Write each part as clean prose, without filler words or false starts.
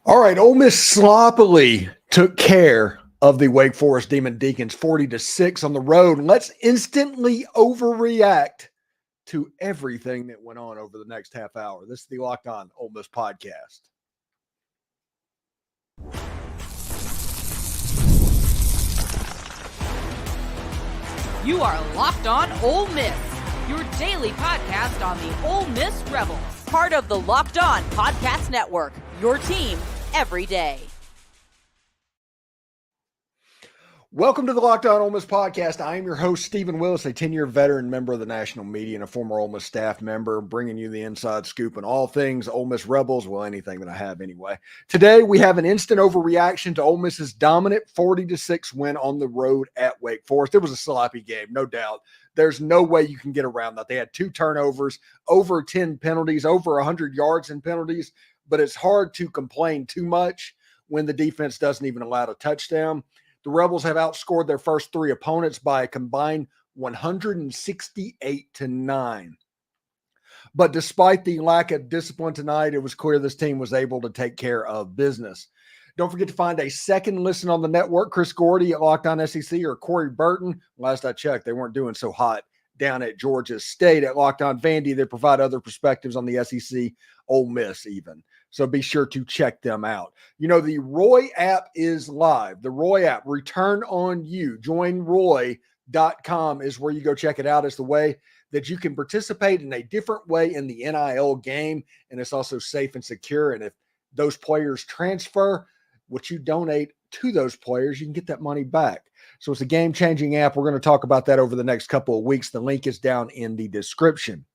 All right, Ole Miss sloppily took care of the Wake Forest Demon Deacons 40-6 on the road. Let's instantly overreact to everything that went on over the next half hour. This is the Locked On Ole Miss podcast. You are Locked On Ole Miss, your daily podcast on the Ole Miss Rebels, part of the Locked On Podcast Network, your team every day. Welcome to the Locked On Ole Miss podcast. I am your host, Steven Willis, a 10-year veteran member of the national media and a former Ole Miss staff member, bringing you the inside scoop on all things Ole Miss Rebels, well, anything that I have anyway. Today, we have an instant overreaction to Ole Miss's dominant 40-6 win on the road at Wake Forest. It was a sloppy game, no doubt. There's no way you can get around that. They had 2 turnovers, over 10 penalties, over 100 yards in penalties, but it's hard to complain too much when the defense doesn't even allow a touchdown. The Rebels have outscored their first 3 opponents by a combined 168-9. But despite the lack of discipline tonight, it was clear this team was able to take care of business. Don't forget to find a second listen on the network. Chris Gordy at Locked On SEC or Corey Burton. Last I checked, they weren't doing so hot down at Georgia State at Locked On Vandy. They provide other perspectives on the SEC, Ole Miss even. So be sure to check them out. You know, the Roy app is live. The Roy app, return on you. JoinRoy.com is where you go check it out. It's the way that you can participate in a different way in the NIL game, and it's also safe and secure. And if those players transfer, what you donate to those players, you can get that money back. So it's a game-changing app. We're going to talk about that over the next couple of weeks. The link is down in the description.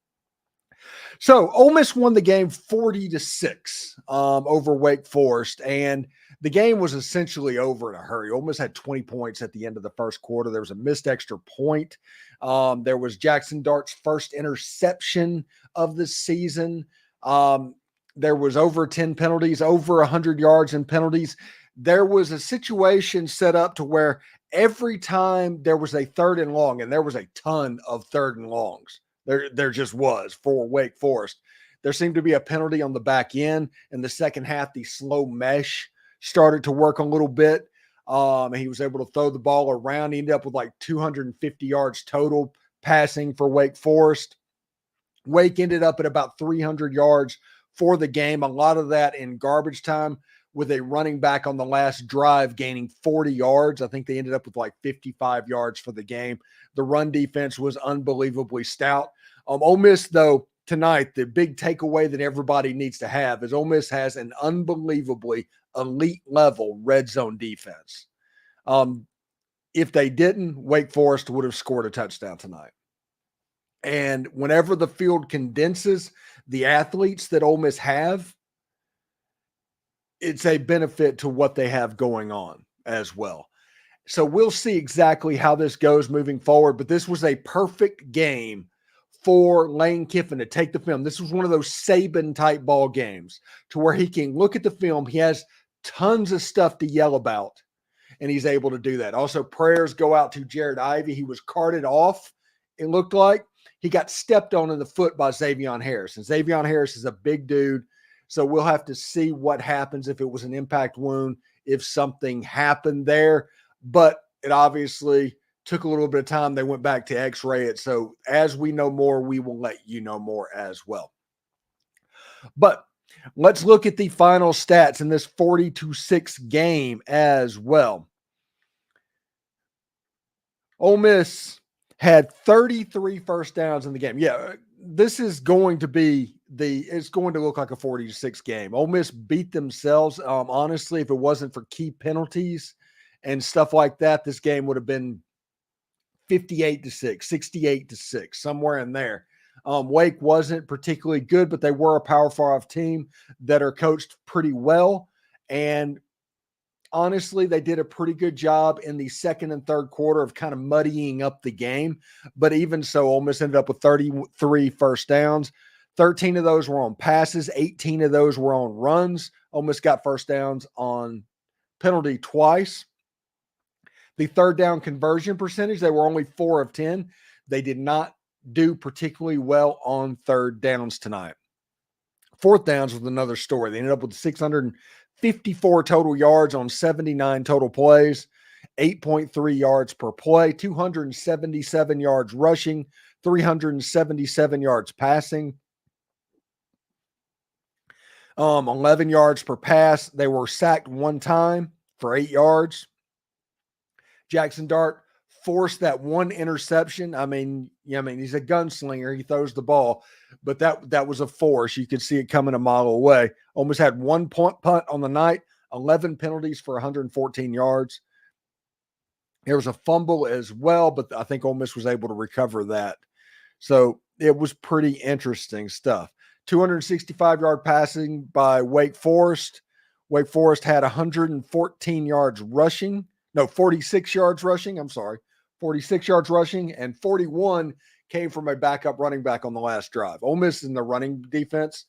So Ole Miss won the game 40-6 over Wake Forest, and the game was essentially over in a hurry. Ole Miss had 20 points at the end of the first quarter. There was a missed extra point. There was Jackson Dart's first interception of the season. There was over 10 penalties, over 100 yards in penalties. There was a situation set up to where every time there was a third and long, and there was a ton of third and longs. There just was for Wake Forest. There seemed to be a penalty on the back end. In the second half, the slow mesh started to work a little bit. He was able to throw the ball around. He ended up with like 250 yards total passing for Wake Forest. Wake ended up at about 300 yards for the game, a lot of that in garbage time, with a running back on the last drive gaining 40 yards. I think they ended up with like 55 yards for the game. The run defense was unbelievably stout. Ole Miss, though, tonight, the big takeaway that everybody needs to have is Ole Miss has an unbelievably elite level red zone defense. If they didn't, Wake Forest would have scored a touchdown tonight. And whenever the field condenses the athletes that Ole Miss have, it's a benefit to what they have going on as well. So we'll see exactly how this goes moving forward, but this was a perfect game for Lane Kiffin to take the film. This was one of those Saban-type ball games to where he can look at the film. He has tons of stuff to yell about, and he's able to do that. Also, prayers go out to Jared Ivey. He was carted off, it looked like. He got stepped on in the foot by Xavion Harris, and Xavion Harris is a big dude. So we'll have to see what happens if it was an impact wound, if something happened there. But it obviously took a little bit of time. They went back to x-ray it. So as we know more, we will let you know more as well. But let's look at the final stats in this 40-6 game as well. Ole Miss had 33 first downs in the game. Yeah, this is going to be it's going to look like a 40-6 game. Ole Miss beat themselves. Honestly, if it wasn't for key penalties and stuff like that, this game would have been 58-6, 68-6, somewhere in there. Wake wasn't particularly good, but they were a Power 5 team that are coached pretty well. And honestly, they did a pretty good job in the second and third quarter of kind of muddying up the game. But even so, Ole Miss ended up with 33 first downs. 13 of those were on passes. 18 of those were on runs. Ole Miss got first downs on penalty twice. The third down conversion percentage, they were only 4 of 10. They did not do particularly well on third downs tonight. Fourth downs was another story. They ended up with 54 total yards on 79 total plays, 8.3 yards per play, 277 yards rushing, 377 yards passing, 11 yards per pass. They were sacked one time for 8 yards. Jackson Dart forced that one interception. I mean, he's a gunslinger. He throws the ball, but that was a force. You could see it coming a mile away. Almost had one punt on the night, 11 penalties for 114 yards. There was a fumble as well, but I think Ole Miss was able to recover that. So it was pretty interesting stuff. 265-yard passing by Wake Forest. Wake Forest had 114 yards rushing. No, 46 yards rushing. 46 yards rushing, and 41 came from a backup running back on the last drive. Ole Miss in the running defense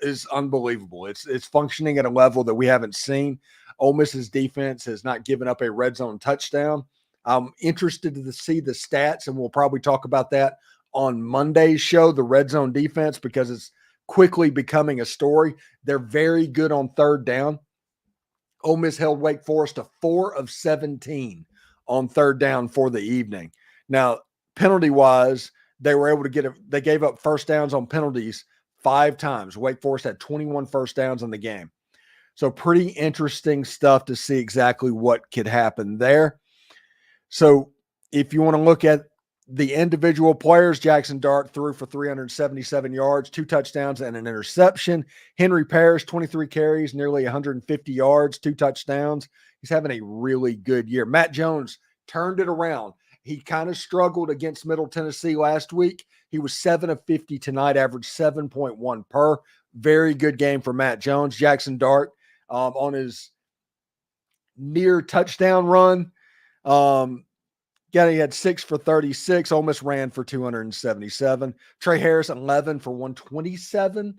is unbelievable. It's functioning at a level that we haven't seen. Ole Miss's defense has not given up a red zone touchdown. I'm interested to see the stats, and we'll probably talk about that on Monday's show, the red zone defense, because it's quickly becoming a story. They're very good on third down. Ole Miss held Wake Forest to 4 of 17 on third down for the evening. Now, penalty-wise, they were able to they gave up first downs on penalties 5 times. Wake Forest had 21 first downs in the game. So pretty interesting stuff to see exactly what could happen there. So if you want to look at the individual players, Jackson Dart threw for 377 yards, 2 touchdowns and an interception. Henry Parrish, 23 carries, nearly 150 yards, 2 touchdowns. He's having a really good year. Matt Jones turned it around. He kind of struggled against Middle Tennessee last week. He was 7 of 50 tonight, averaged 7.1 per. Very good game for Matt Jones. Jackson Dart on his near touchdown run. He had 6 for 36. Ole Miss ran for 277. Trey Harris, 11 for 127.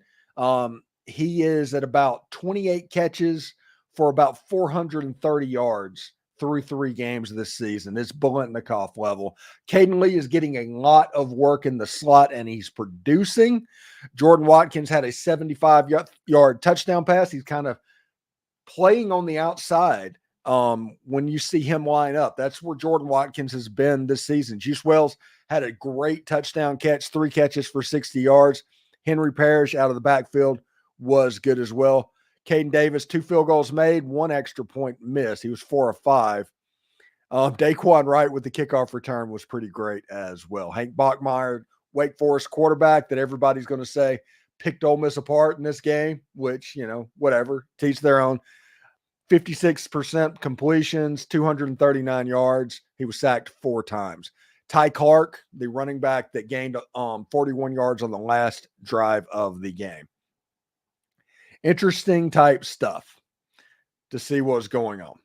He is at about 28 catches for about 430 yards through 3 games this season. It's Biletnikoff level. Caden Lee is getting a lot of work in the slot, and he's producing. Jordan Watkins had a 75-yard touchdown pass. He's kind of playing on the outside. When you see him line up, that's where Jordan Watkins has been this season. Juice Wells had a great touchdown catch, 3 catches for 60 yards. Henry Parrish out of the backfield was good as well. Caden Davis, 2 field goals made, 1 extra point missed. He was 4 of 5. Daquan Wright with the kickoff return was pretty great as well. Hank Bachmeier, Wake Forest quarterback that everybody's going to say picked Ole Miss apart in this game, which, whatever, teach their own. 56% completions, 239 yards. He was sacked 4 times. Ty Clark, the running back that gained 41 yards on the last drive of the game. Interesting type stuff to see what's going on.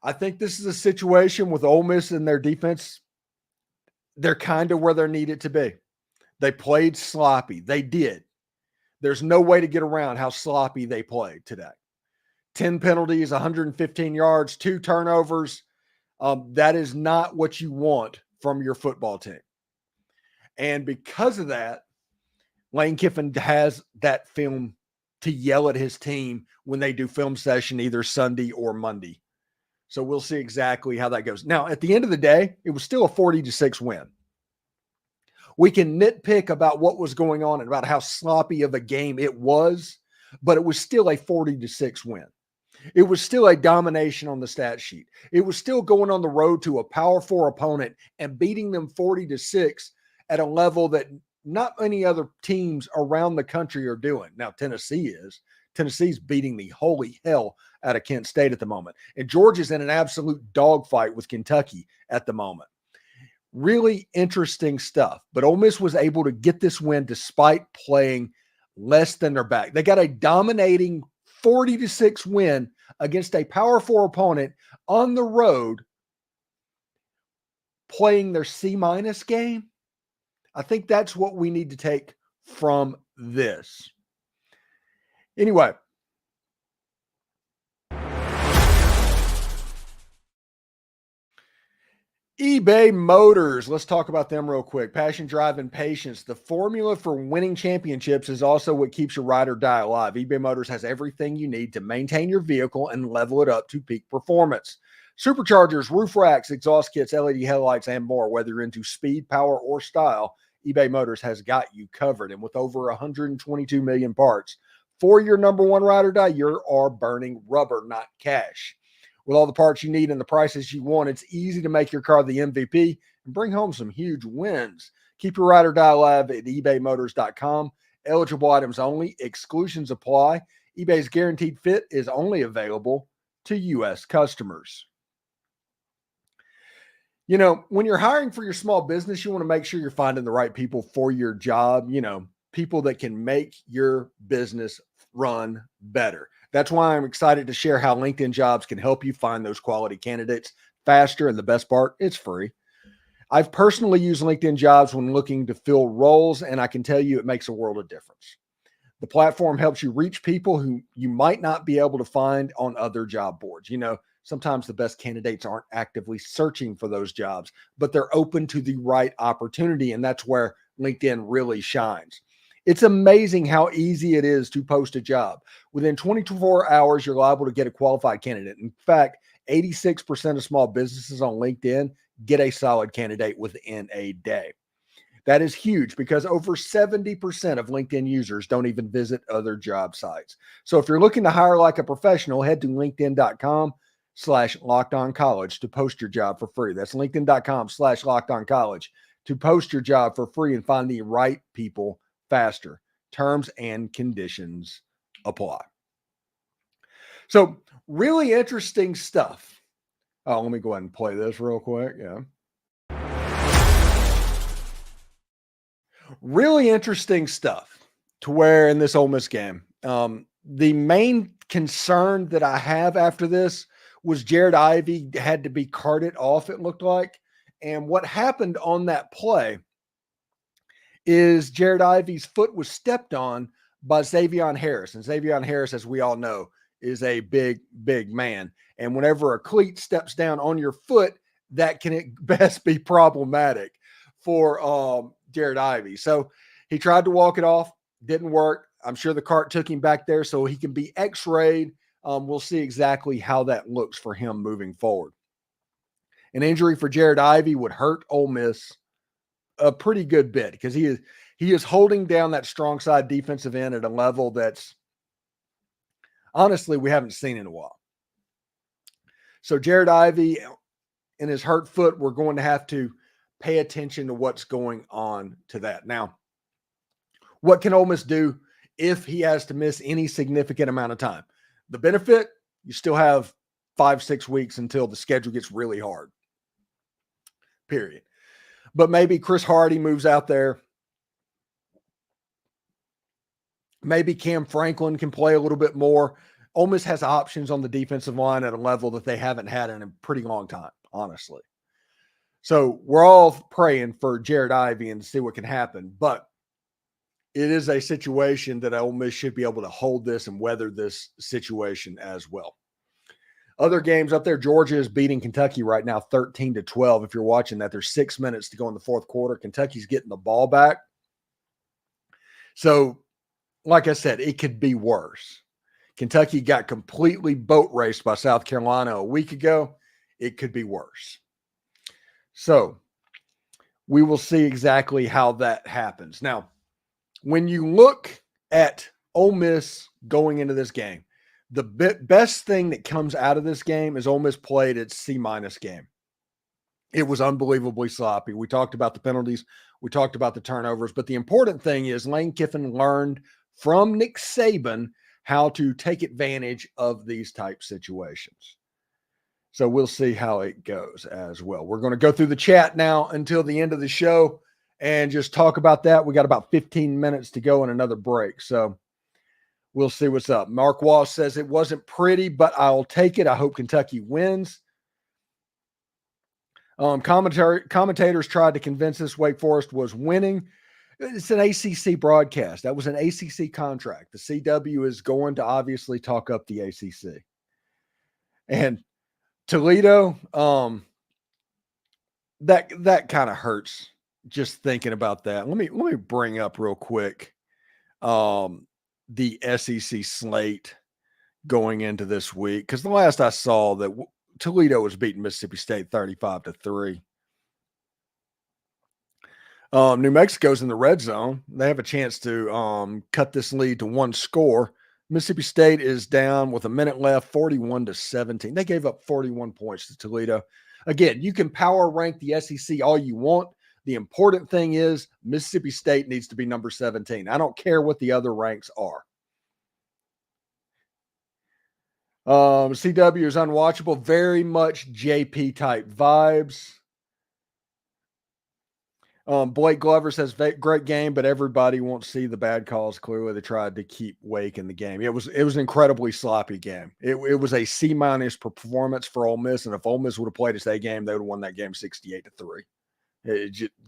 I think this is a situation with Ole Miss and their defense. They're kind of where they're needed to be. They played sloppy. They did. There's no way to get around how sloppy they played today. 10 penalties, 115 yards, 2 turnovers. That is not what you want from your football team. And because of that, Lane Kiffin has that film to yell at his team when they do film session either Sunday or Monday. So we'll see exactly how that goes. Now, at the end of the day, it was still a 40-6 win. We can nitpick about what was going on and about how sloppy of a game it was, but it was still a 40-6 win. It was still a domination on the stat sheet. It was still going on the road to a Power 4 opponent and beating them 40-6 at a level that not many other teams around the country are doing. Now, Tennessee is. Tennessee's beating the holy hell out of Kent State at the moment. And Georgia's in an absolute dogfight with Kentucky at the moment. Really interesting stuff. But Ole Miss was able to get this win despite playing less than their back. They got a dominating 40-6 win against a Power 4 opponent on the road playing their C- game. I think that's what we need to take from this. Anyway, eBay Motors. Let's talk about them real quick. Passion, drive, and patience. The formula for winning championships is also what keeps your ride or die alive. eBay Motors has everything you need to maintain your vehicle and level it up to peak performance. Superchargers, roof racks, exhaust kits, LED headlights, and more. Whether you're into speed, power, or style, eBay Motors has got you covered. And with over 122 million parts, for your number one ride or die, you are burning rubber, not cash. With all the parts you need and the prices you want, it's easy to make your car the MVP and bring home some huge wins. Keep your ride or die alive at ebaymotors.com. Eligible items only. Exclusions apply. eBay's guaranteed fit is only available to U.S. customers. You know, when you're hiring for your small business, you want to make sure you're finding the right people for your job, people that can make your business run better. That's why I'm excited to share how LinkedIn Jobs can help you find those quality candidates faster. And the best part, it's free. I've personally used LinkedIn Jobs when looking to fill roles, and I can tell you it makes a world of difference. The platform helps you reach people who you might not be able to find on other job boards. Sometimes the best candidates aren't actively searching for those jobs, but they're open to the right opportunity. And that's where LinkedIn really shines. It's amazing how easy it is to post a job. Within 24 hours, you're liable to get a qualified candidate. In fact, 86% of small businesses on LinkedIn get a solid candidate within a day. That is huge because over 70% of LinkedIn users don't even visit other job sites. So if you're looking to hire like a professional, head to linkedin.com/lockedoncollege to post your job for free. That's linkedin.com/lockedoncollege to post your job for free and find the right people faster. Terms and conditions apply. So really interesting stuff. Oh, let me go ahead and play this real quick. Yeah. Really interesting stuff to where in this Ole Miss game. The main concern that I have after this was Jared Ivey had to be carted off, it looked like. And what happened on that play is Jared Ivey's foot was stepped on by Xavion Harris. And Xavion Harris, as we all know, is a big, big man. And whenever a cleat steps down on your foot, that can at best be problematic for Jared Ivey. So he tried to walk it off, didn't work. I'm sure the cart took him back there so he can be x-rayed. We'll see exactly how that looks for him moving forward. An injury for Jared Ivey would hurt Ole Miss a pretty good bit because he is holding down that strong side defensive end at a level that's honestly we haven't seen in a while. So Jared Ivey and his hurt foot, we're going to have to pay attention to what's going on to that. Now, what can Ole Miss do if he has to miss any significant amount of time? The benefit, you still have 5-6 weeks until the schedule gets really hard. Period. But maybe Chris Hardy moves out there. Maybe Cam Franklin can play a little bit more. Ole Miss has options on the defensive line at a level that they haven't had in a pretty long time, honestly. So we're all praying for Jared Ivey and see what can happen. But it is a situation that Ole Miss should be able to hold this and weather this situation as well. Other games up there, Georgia is beating Kentucky right now 13-12. If you're watching that, there's 6 minutes to go in the fourth quarter. Kentucky's getting the ball back. So, like I said, it could be worse. Kentucky got completely boat raced by South Carolina a week ago. It could be worse. So, we will see exactly how that happens. Now, when you look at Ole Miss going into this game, the best thing that comes out of this game is Ole Miss played its C- game. It was unbelievably sloppy. We talked about the penalties. We talked about the turnovers. But the important thing is Lane Kiffin learned from Nick Saban how to take advantage of these type situations. So we'll see how it goes as well. We're going to go through the chat now until the end of the show and just talk about that. We got about 15 minutes to go and another break. So we'll see what's up. Mark Walsh says it wasn't pretty, but I'll take it. I hope Kentucky wins. Commentators tried to convince us Wake Forest was winning. It's an ACC broadcast. That was an ACC contract. The CW is going to obviously talk up the ACC. And Toledo, that kind of hurts just thinking about that. Let me bring up real quick the SEC slate going into this week, because the last I saw that Toledo was beating Mississippi State 35-3. New Mexico's in the red zone. They have a chance to cut this lead to one score. Mississippi State is down with a minute left, 41-17. They gave up 41 points to Toledo. Again, you can power rank the SEC all you want. The important thing is Mississippi State needs to be number 17. I don't care what the other ranks are. CW is unwatchable. Very much JP type vibes. Blake Glover says, great game, but everybody won't see the bad calls. Clearly, they tried to keep Wake in the game. It was an incredibly sloppy game. It was a C- performance for Ole Miss, and if Ole Miss would have played a state game, they would have won that game 68-3.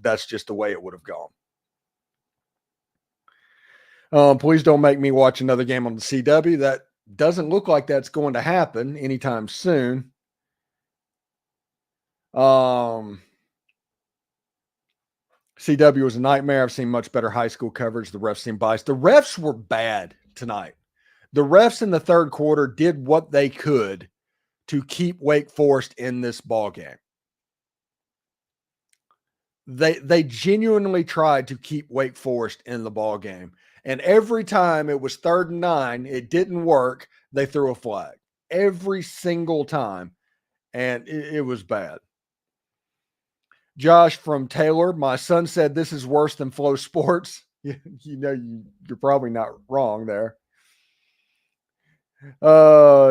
That's just the way it would have gone. Please don't make me watch another game on the CW. That doesn't look like that's going to happen anytime soon. CW was a nightmare. I've seen much better high school coverage. The refs seemed biased. The refs were bad tonight. The refs in the third quarter did what they could to keep Wake Forest in this ball game. They genuinely tried to keep Wake Forest in the ball game. And every time it was 3rd and 9, it didn't work, they threw a flag. Every single time. And it was bad. Josh from Taylor, my son said this is worse than Flow Sports. You're probably not wrong there.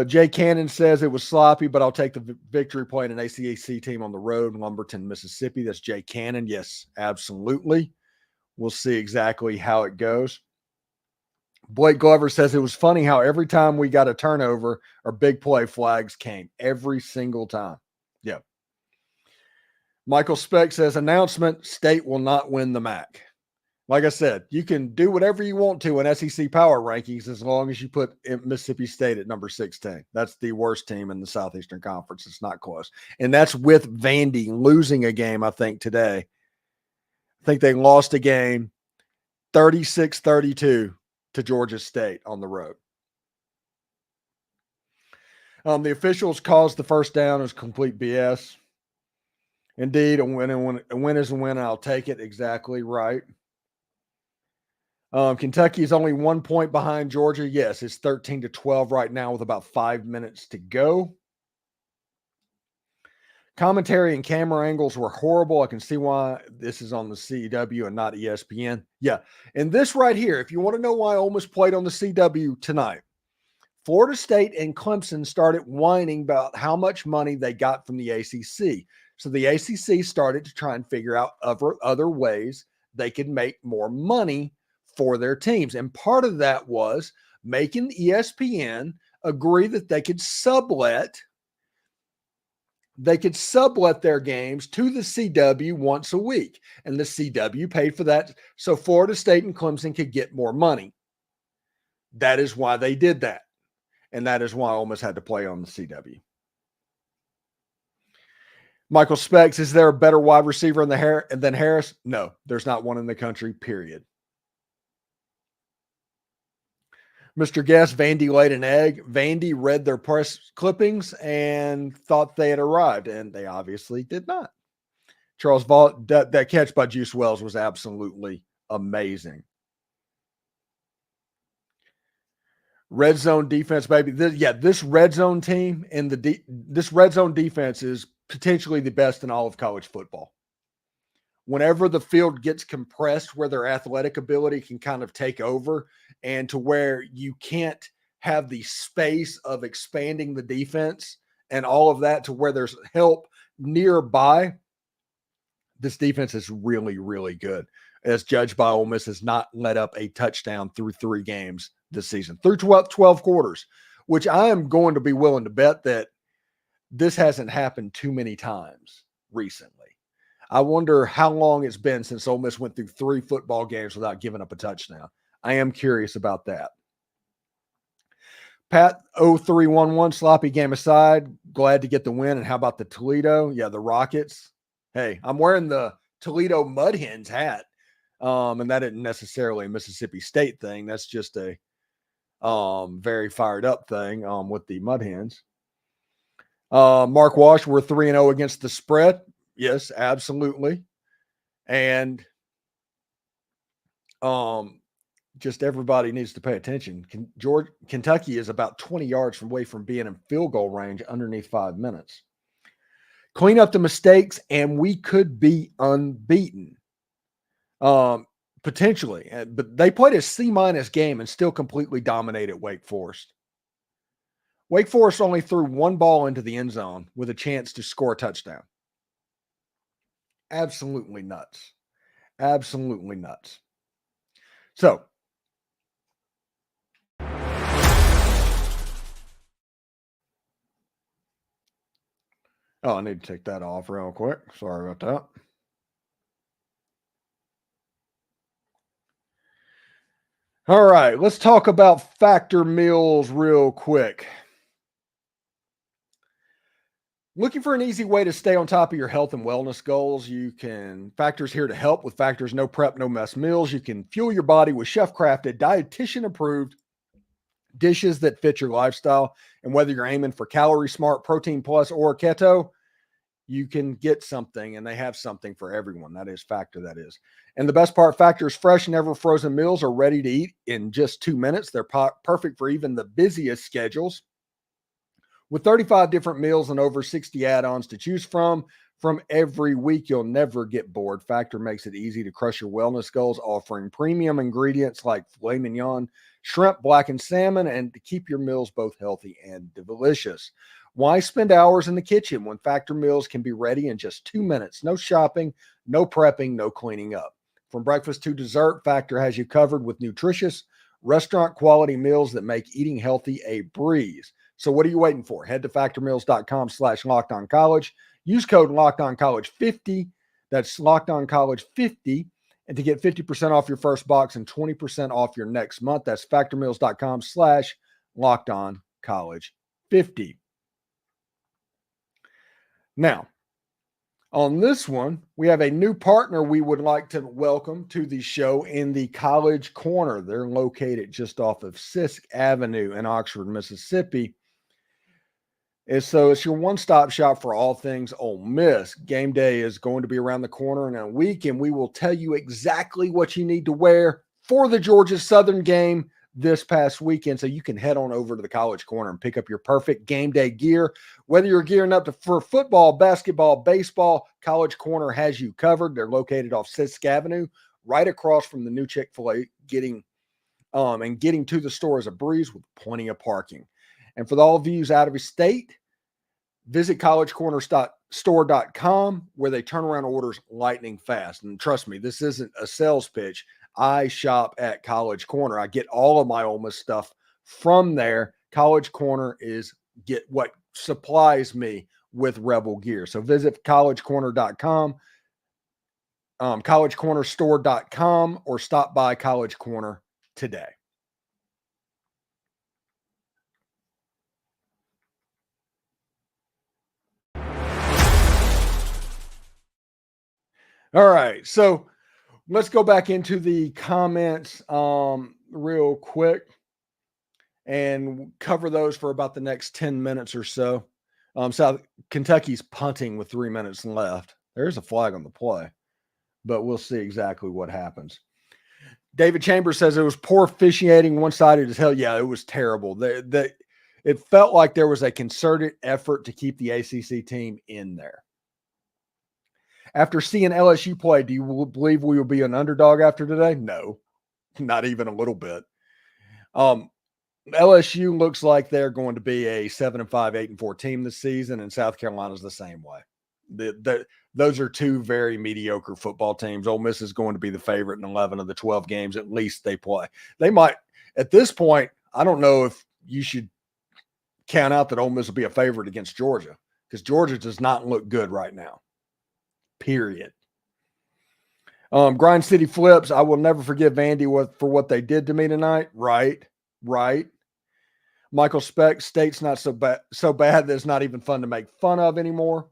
Jay Cannon says it was sloppy, but I'll take the victory playing an ACAC team on the road in Lumberton, Mississippi. That's Jay Cannon. Yes, absolutely. We'll see exactly how it goes. Blake Glover says it was funny how every time we got a turnover, our big play flags came every single time. Yeah. Michael Speck says, announcement, State will not win the MAC. Like I said, you can do whatever you want to in SEC power rankings as long as you put Mississippi State at number 16. That's the worst team in the Southeastern Conference. It's not close. And that's with Vandy losing a game, I think, today. I think they lost a game 36-32 to Georgia State on the road. The officials caused the first down. It was complete BS. Indeed, a win is a win, and I'll take it. Exactly right. Kentucky is only 1 point behind Georgia. Yes, it's 13-12 right now with about 5 minutes to go. Commentary and camera angles were horrible. I can see why this is on the CW and not ESPN. Yeah, and this right here, if you want to know why Ole Miss played on the CW tonight, Florida State and Clemson started whining about how much money they got from the ACC. So the ACC started to try and figure out other ways they could make more money for their teams. And part of that was making ESPN agree that they could sublet their games to the CW once a week. And the CW paid for that so Florida State and Clemson could get more money. That is why they did that. And that is why Ole Miss had to play on the CW. Michael Specs, is there a better wide receiver than Harris? No, there's not one in the country, period. Mr. Guest, Vandy laid an egg. Vandy read their press clippings and thought they had arrived, and they obviously did not. Charles Vaught, that catch by Juice Wells was absolutely amazing. Red zone defense, baby. This red zone team and this red zone defense is potentially the best in all of college football. Whenever the field gets compressed, where their athletic ability can kind of take over, and to where you can't have the space of expanding the defense and all of that to where there's help nearby, this defense is really, really good. As judged by Ole Miss has not let up a touchdown through 3 games this season, through 12 quarters, which I am going to be willing to bet that this hasn't happened too many times recently. I wonder how long it's been since Ole Miss went through 3 football games without giving up a touchdown. I am curious about that. Pat 0311, sloppy game aside, glad to get the win. And how about the Toledo? Yeah, the Rockets. Hey, I'm wearing the Toledo Mud Hens hat. And that isn't necessarily a Mississippi State thing. That's just a very fired up thing with the Mud Hens. Mark Walsh, we're 3-0 against the spread. Yes, absolutely. And just everybody needs to pay attention. Kentucky is about 20 yards away from being in field goal range underneath 5 minutes. Clean up the mistakes, and we could be unbeaten. Potentially. But they played a C- game and still completely dominated Wake Forest. Wake Forest only threw one ball into the end zone with a chance to score a touchdown. Absolutely nuts. Absolutely nuts. So, I need to take that off real quick. Sorry about that. All right, let's talk about Factor meals real quick. Looking for an easy way to stay on top of your health and wellness goals? Factor's here to help with Factor's no prep, no mess meals. You can fuel your body with chef-crafted, dietitian-approved dishes that fit your lifestyle. And whether you're aiming for calorie smart, protein plus, or keto, you can get something, and they have something for everyone. That is Factor, that is. And the best part, Factor's fresh, never frozen meals are ready to eat in just 2 minutes. They're perfect for even the busiest schedules. With 35 different meals and over 60 add-ons to choose from every week, you'll never get bored. Factor makes it easy to crush your wellness goals, offering premium ingredients like filet mignon, shrimp, blackened salmon, and to keep your meals both healthy and delicious. Why spend hours in the kitchen when Factor meals can be ready in just 2 minutes? No shopping, no prepping, no cleaning up. From breakfast to dessert, Factor has you covered with nutritious, restaurant-quality meals that make eating healthy a breeze. So what are you waiting for? Head to factormeals.com/lockedoncollege. Use code LOCKEDONCollege50. That's LOCKEDONCollege50. And to get 50% off your first box and 20% off your next month, that's factormeals.com/lockedoncollege50. Now, on this one, we have a new partner we would like to welcome to the show in the College Corner. They're located just off of Sisk Avenue in Oxford, Mississippi. And so it's your one-stop shop for all things Ole Miss. Game day is going to be around the corner in a week, and we will tell you exactly what you need to wear for the Georgia Southern game this past weekend. So you can head on over to the College Corner and pick up your perfect game day gear. Whether you're gearing up for football, basketball, baseball, College Corner has you covered. They're located off Sisk Avenue, right across from the new Chick-fil-A. Getting to the store is a breeze with plenty of parking. And for all of you out of state, visit collegecornerstore.com, where they turn around orders lightning fast. And trust me, this isn't a sales pitch. I shop at College Corner. I get all of my Ole Miss stuff from there. College Corner get what supplies me with Rebel gear. So visit collegecorner.com, collegecornerstore.com, or stop by College Corner today. All right, so let's go back into the comments real quick and cover those for about the next 10 minutes or so. South Kentucky's punting with 3 minutes left. There's a flag on the play, but we'll see exactly what happens. David Chambers says it was poor officiating, one-sided as hell. Yeah, it was terrible. It felt like there was a concerted effort to keep the ACC team in there. After seeing LSU play, do you believe we will be an underdog after today? No, not even a little bit. LSU looks like they're going to be a 7-5, 8-4 team this season, and South Carolina's the same way. Those are two very mediocre football teams. Ole Miss is going to be the favorite in 11 of the 12 games at least they play. They might, at this point, I don't know if you should count out that Ole Miss will be a favorite against Georgia, because Georgia does not look good right now. Period. Grind City Flips. I will never forgive Vandy for what they did to me tonight. Right. Michael Speck, State's not so bad that it's not even fun to make fun of anymore.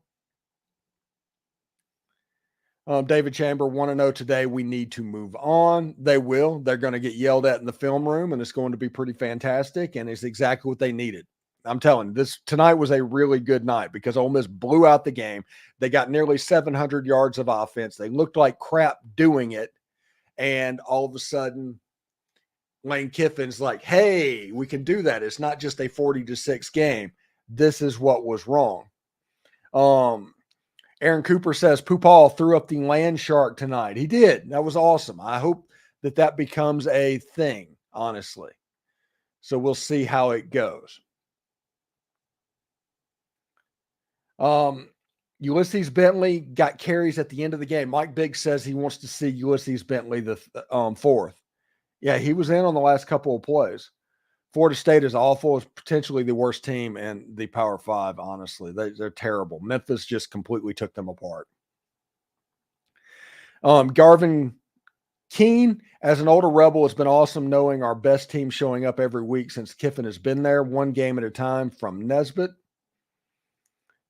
David Chamber, 1-0 today. We need to move on. They will. They're going to get yelled at in the film room, and it's going to be pretty fantastic, and it's exactly what they needed. I'm telling you, tonight was a really good night because Ole Miss blew out the game. They got nearly 700 yards of offense. They looked like crap doing it, and all of a sudden, Lane Kiffin's like, hey, we can do that. It's not just a 40-6 game. This is what was wrong. Aaron Cooper says Pupal threw up the land shark tonight. He did. That was awesome. I hope that becomes a thing, honestly. So we'll see how it goes. Ulysses Bentley got carries at the end of the game. Mike Biggs says he wants to see Ulysses Bentley the fourth. Yeah, he was in on the last couple of plays. Florida State is awful. It's potentially the worst team in the Power Five, honestly. They're terrible. Memphis just completely took them apart. Garvin Keene, as an older Rebel, it's been awesome knowing our best team showing up every week since Kiffin has been there, one game at a time from Nesbitt.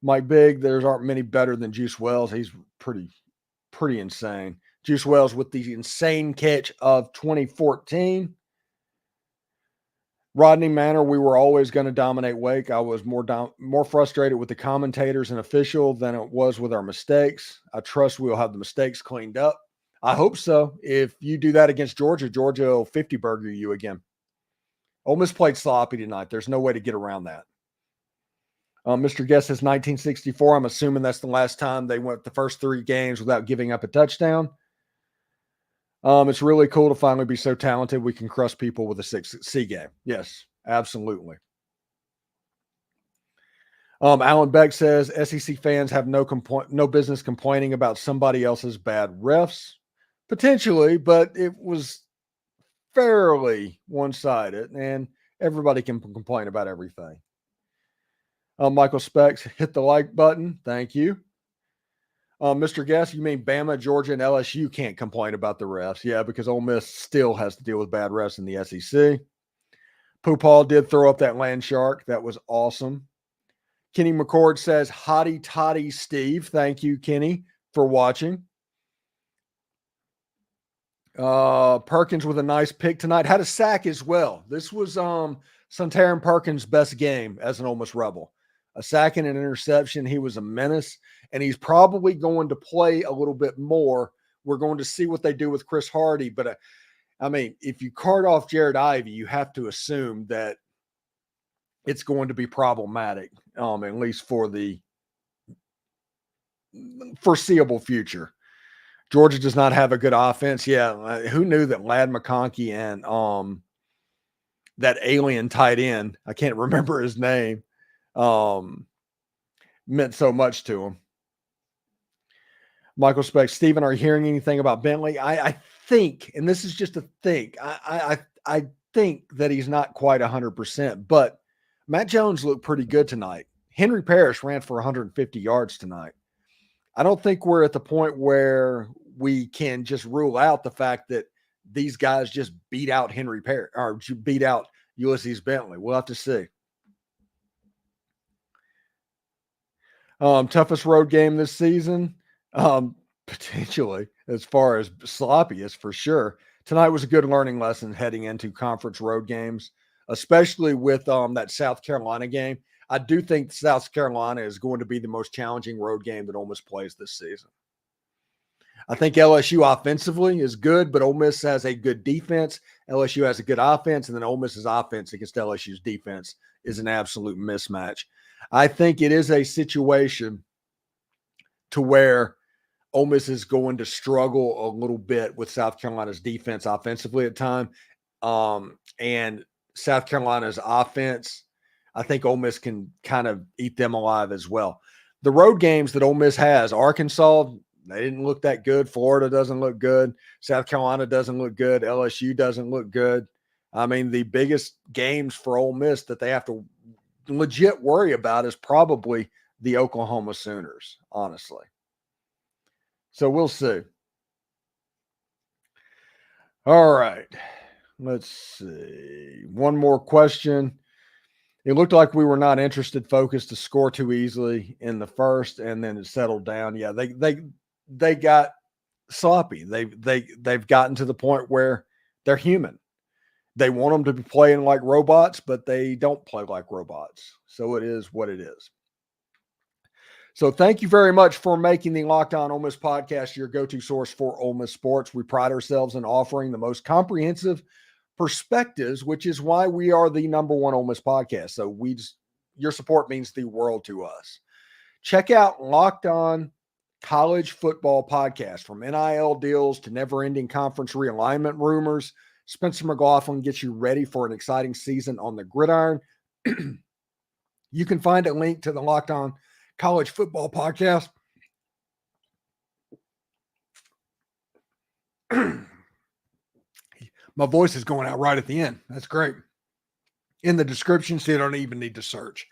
Mike Big, there aren't many better than Juice Wells. He's pretty insane. Juice Wells with the insane catch of 2014. Rodney Manor, we were always going to dominate Wake. I was more frustrated with the commentators and official than it was with our mistakes. I trust we'll have the mistakes cleaned up. I hope so. If you do that against Georgia, Georgia will 50 burger you again. Ole Miss played sloppy tonight. There's no way to get around that. Mr. Guest says 1964. I'm assuming that's the last time they went the first 3 games without giving up a touchdown. It's really cool to finally be so talented we can crush people with a 6C game. Yes, absolutely. Alan Beck says SEC fans have no business complaining about somebody else's bad refs. Potentially, but it was fairly one-sided, and everybody can complain about everything. Michael Specs, hit the like button. Thank you. Mr. Guest, you mean Bama, Georgia, and LSU can't complain about the refs? Yeah, because Ole Miss still has to deal with bad refs in the SEC. Pupal did throw up that land shark. That was awesome. Kenny McCord says, hotty toddy Steve. Thank you, Kenny, for watching. Perkins with a nice pick tonight. Had a sack as well. This was Sontaran Perkins' best game as an Ole Miss Rebel. A sack and an interception. He was a menace, and he's probably going to play a little bit more. We're going to see what they do with Chris Hardy, but I mean, if you cart off Jared Ivey, you have to assume that it's going to be problematic, at least for the foreseeable future. Georgia does not have a good offense. Yeah, who knew that Ladd McConkey and that alien tight end, I can't remember his name, meant so much to him. Michael Speck, Steven, are you hearing anything about Bentley? I think, and this is just a think, I think that he's not quite 100%, but Matt Jones looked pretty good tonight. Henry Parrish ran for 150 yards tonight. I don't think we're at the point where we can just rule out the fact that these guys just beat out Henry Parrish or beat out Ulysses Bentley. We'll have to see. Toughest road game this season? Potentially, as far as sloppiest, for sure. Tonight was a good learning lesson heading into conference road games, especially with that South Carolina game. I do think South Carolina is going to be the most challenging road game that Ole Miss plays this season. I think LSU offensively is good, but Ole Miss has a good defense. LSU has a good offense, and then Ole Miss's offense against LSU's defense is an absolute mismatch. I think it is a situation to where Ole Miss is going to struggle a little bit with South Carolina's defense offensively at time. And South Carolina's offense, I think Ole Miss can kind of eat them alive as well. The road games that Ole Miss has, Arkansas, they didn't look that good. Florida doesn't look good. South Carolina doesn't look good. LSU doesn't look good. I mean, the biggest games for Ole Miss that they have to legit worry about is probably the Oklahoma Sooners, honestly. So we'll see. All right. Let's see. One more question. It looked like we were not interested, focused to score too easily in the first, and then it settled down. Yeah, they got sloppy. They've gotten to the point where they're human. They want them to be playing like robots, but they don't play like robots. So it is what it is. So thank you very much for making the Locked On Ole Miss podcast your go-to source for Ole Miss sports. We pride ourselves in offering the most comprehensive perspectives, which is why we are the number one Ole Miss podcast. So your support means the world to us. Check out Locked On College Football Podcast. From NIL deals to never-ending conference realignment rumors, Spencer McLaughlin gets you ready for an exciting season on the gridiron. You can find a link to the Locked On College Football Podcast my voice is going out right at the end. That's great. In the description, so you don't even need to search.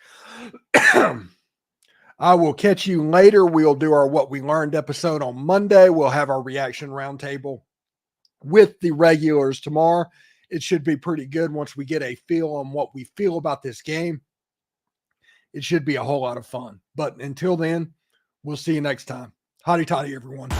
I will catch you later. We'll do our What We Learned episode on Monday. We'll have our reaction roundtable with the regulars tomorrow. It should be pretty good once we get a feel on what we feel about this game. It should be a whole lot of fun. But until then, we'll see you next time. Hotty toddy, everyone.